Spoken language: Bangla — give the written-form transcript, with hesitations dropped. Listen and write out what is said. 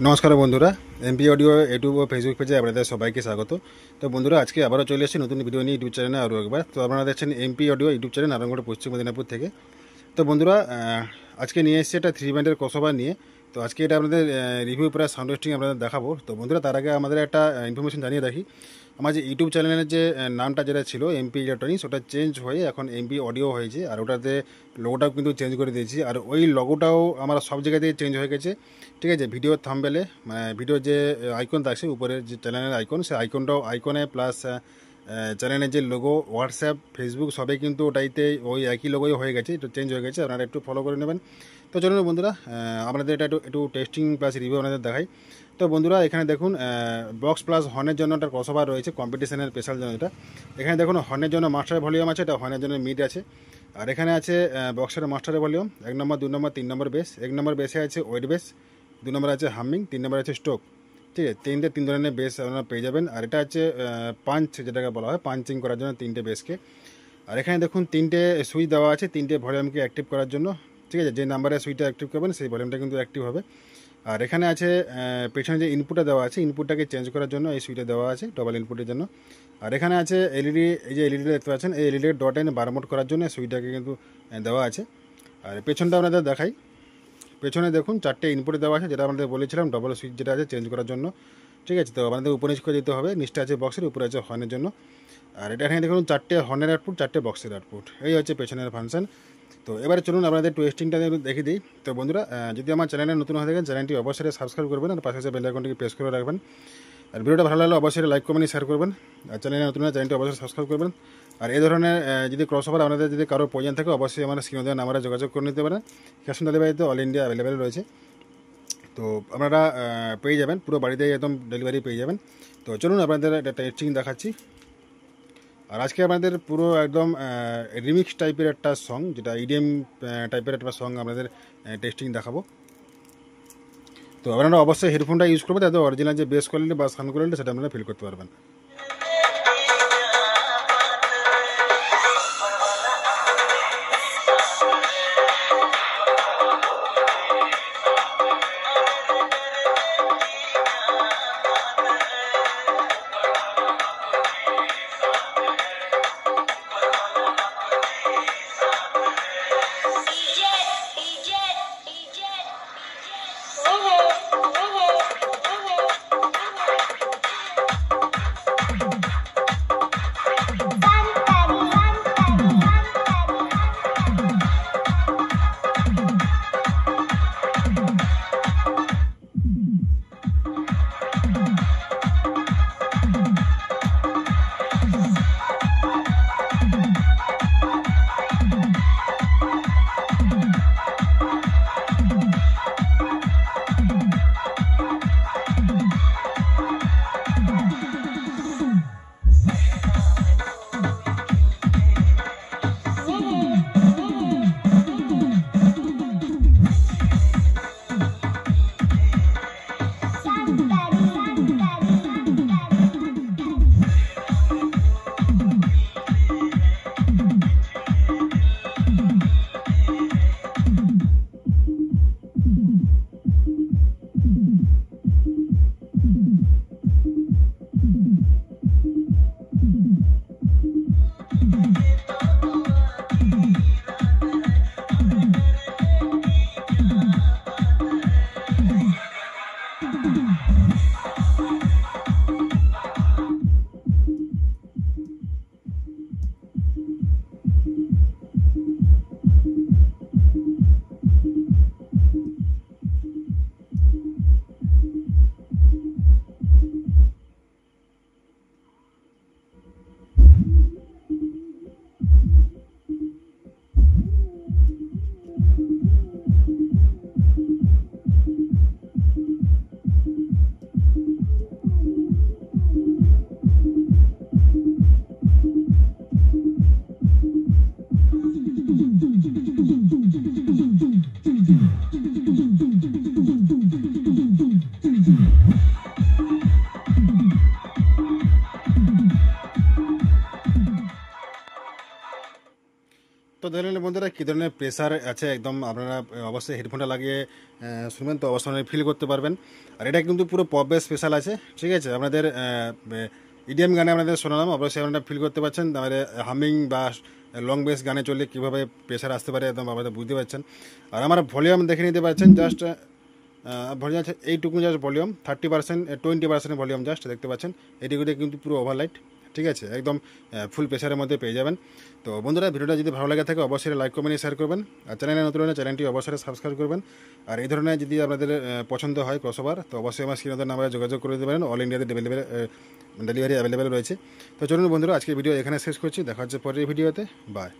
নমস্কার বন্ধুরা, এমপি অডিও ইউটিউব ও ফেসবুক পেজে আপনাদের সবাইকে স্বাগত। তো বন্ধুরা, আজকে আবারও চলে এসেছি নতুন ভিডিও নিয়ে ইউটিউব চ্যানেলে আরও একবার। তো আপনারা দেখছেন MP audio YouTube channel, Narayangarh, পশ্চিম মেদিনীপুর থেকে। তো বন্ধুরা, আজকে নিয়ে এসেছি একটা 3 ব্যান্ডের ক্রসওভার নিয়ে। তো আজকে এটা আপনাদের রিভিউ প্রায় সাউন্ড টেস্টিং আপনাদের দেখাবো। তো বন্ধুরা, তার আগে আমাদের একটা ইনফরমেশন জানিয়ে রাখি। আমার যে ইউটিউব চ্যানেলের যে নামটা যেটা ছিল এমপি ইলেকট্রনিক্স, ওটা চেঞ্জ হয়ে এখন এমপি অডিও হয়েছে। আর ওটাতে লোগোটাও কিন্তু চেঞ্জ করে দিয়েছি, আর ওই লোগোটাও আমার সব জায়গাতেই চেঞ্জ হয়ে গেছে। ঠিক আছে, ভিডিওর থাম্বনেলে মানে ভিডিওর যে আইকন থাকছে উপরের যে চ্যানেলের আইকন, সেই আইকনটাও আইকনে প্লাস চ্যানেলের যে লোগো, হোয়াটসঅ্যাপ, ফেসবুক সবই কিন্তু ওটাইতে ওই একই লোগোই হয়ে গেছে, একটু চেঞ্জ হয়ে গেছে। আপনারা একটু ফলো করে নেবেন। তো চলুন বন্ধুরা, আপনাদের এটা একটু টেস্টিং প্লাস রিভিউ আপনাদের দেখাই। তো বন্ধুরা, এখানে দেখুন বক্স প্লাস হর্নের জন্য একটা ক্রসওভার রয়েছে কম্পিটিশনের স্পেশাল জন্য। এটা এখানে দেখুন হর্নের জন্য মাস্টার ভলিউম আছে, এটা হর্নের জন্য মিড আছে। আর এখানে আছে বক্সের মাস্টারের ভলিউম 1 নম্বর, 2 নম্বর, 3 নম্বর বেস। 1 নম্বর বেসে আছে ওয়েট বেস, 2 নম্বর আছে হামিং, 3 নম্বর আছে স্টোক। ঠিক আছে, তিন ধরনের বেস আপনারা পেয়ে যাবেন। আর এটা হচ্ছে পাঞ্চ, যেটাকে বলা হয় পাঞ্চিং করার জন্য 3টে বেসকে। আর এখানে দেখুন 3টে সুইচ দেওয়া আছে 3টে ভলিউমকে অ্যাক্টিভ করার জন্য। ঠিক আছে, যে নাম্বারে সুইচটা অ্যাক্টিভ করবেন সেই ভলিউমটা কিন্তু অ্যাক্টিভ হবে। আর এখানে আছে পেছনে যে ইনপুটটা দেওয়া আছে, ইনপুটটাকে চেঞ্জ করার জন্য এই সুইচটা দেওয়া আছে ডবল ইনপুটের জন্য। আর এখানে আছে এলইডি, এই যে এলইডিটা দেখতে পাচ্ছেন, এই এলইডি ডট এন বার মোড করার জন্য সুইচটাকে কিন্তু দেওয়া আছে। আর পেছনটা আপনাদের দেখাই। পেছনে দেখুন 4টে ইনপুটে দেওয়া আছে, যেটা আমাদের বলেছিলাম ডবল সুইচ যেটা আছে চেঞ্জ করার জন্য। ঠিক আছে, তো আপনাদের উপর নিচ করে দিতে হবে। নিচটা আছে বক্সের, উপরে আছে হর্নের জন্য। আর এটা এখানে দেখুন 4টে হর্নের আউটপুট, 4টে বক্সের আউটপুট। এই হচ্ছে পেছনের ফাংশন। তো এবারে চলুন আপনাদের টেস্টিংটা দেখিয়ে দিই। তো বন্ধুরা, যদি আমার চ্যানেলে নতুন হয়ে থাকেন, চ্যানেলটি অবশ্যই সাবস্ক্রাইব করবেন আর পাশে বেল আইকনটিকে প্রেস করে রাখবেন। আর ভিডিওটা ভালো লাগলে অবশ্যই লাইক কমেন্ট শেয়ার করবেন। আর চ্যানেলে নতুন হলে চ্যানেলটি অবশ্যই সাবস্ক্রাইব করবেন। আর এই ধরনের যদি ক্রসওভার আপনাদের যদি কারোর প্রয়োজন থাকে, অবশ্যই আমার স্ক্রিনে দেওয়া নাম্বারে যোগাযোগ করে নিতে পারেন। ক্যাশ অন ডেলিভারিতে অল ইন্ডিয়া অ্যাভেলেবেল রয়েছে। তো আপনারা পেয়ে যাবেন, পুরো বাড়িতেই একদম ডেলিভারি পেয়ে যাবেন। তো চলুন আপনাদের একটা টেস্টিং দেখাচ্ছি। আর আজকে আপনাদের পুরো একদম রিমিক্স টাইপের একটা সং, যেটা ইডিএম টাইপের একটা সং আপনাদের টেস্টিং দেখাবো। তো আপনারা অবশ্যই হেডফোনটা ইউজ করবেন, তাতে অরিজিনাল যে বেস কোয়ালিটি বা সাউন্ড কোয়ালিটি সেটা আপনারা ফিল করতে পারবেন। দেখলেন বন্ধুরা কী ধরনের প্রেসার আছে, একদম আপনারা অবশ্যই হেডফোনটা লাগিয়ে শুনবেন, তো অবশ্যই ফিল করতে পারবেন। আর এটা কিন্তু পুরো পপ বেস স্পেশাল আছে, ঠিক আছে। আপনাদের ইডিএম গানে আপনাদের শোনালাম, অবশ্যই আপনারা ফিল করতে পারছেন। তাহলে হামিং বা লং বেস গানে চললে কীভাবে প্রেসার আসতে পারে একদম আপনারা বুঝতে পারছেন। আর আমার ভলিউম দেখে নিতে পারছেন, জাস্ট ভলিউম আছে এইটুকু, জাস্ট ভলিউম 30%, 20% ভলিউম জাস্ট দেখতে পাচ্ছেন। এটিগুলো কিন্তু পুরো ওভারলাইট, ঠিক আছে, একদম ফুল প্রেসারের মধ্যে পেয়ে যাবেন। তো বন্ধুরা ভিডিওটা যদি ভালো লাগে থাকে অবশ্যই লাইক কমেন্ট শেয়ার করবেন। আর চ্যানেলে নতুন হলে চ্যানেলটি অবশ্যই সাবস্ক্রাইব করবেন। আর এই ধরনের যদি আপনাদের পছন্দ হয় ক্রসওভার, তো অবশ্যই আমার স্ক্রিনের নাম্বারে যোগাযোগ করে দিতে পারেন। অল ইন্ডিয়াতে ডেলিভারি অ্যাভেলেবেল রয়েছে। তো চলুন বন্ধুরা, আজকে ভিডিও এখানে শেষ করছি, দেখা হচ্ছে পরের ভিডিওতে। বাই।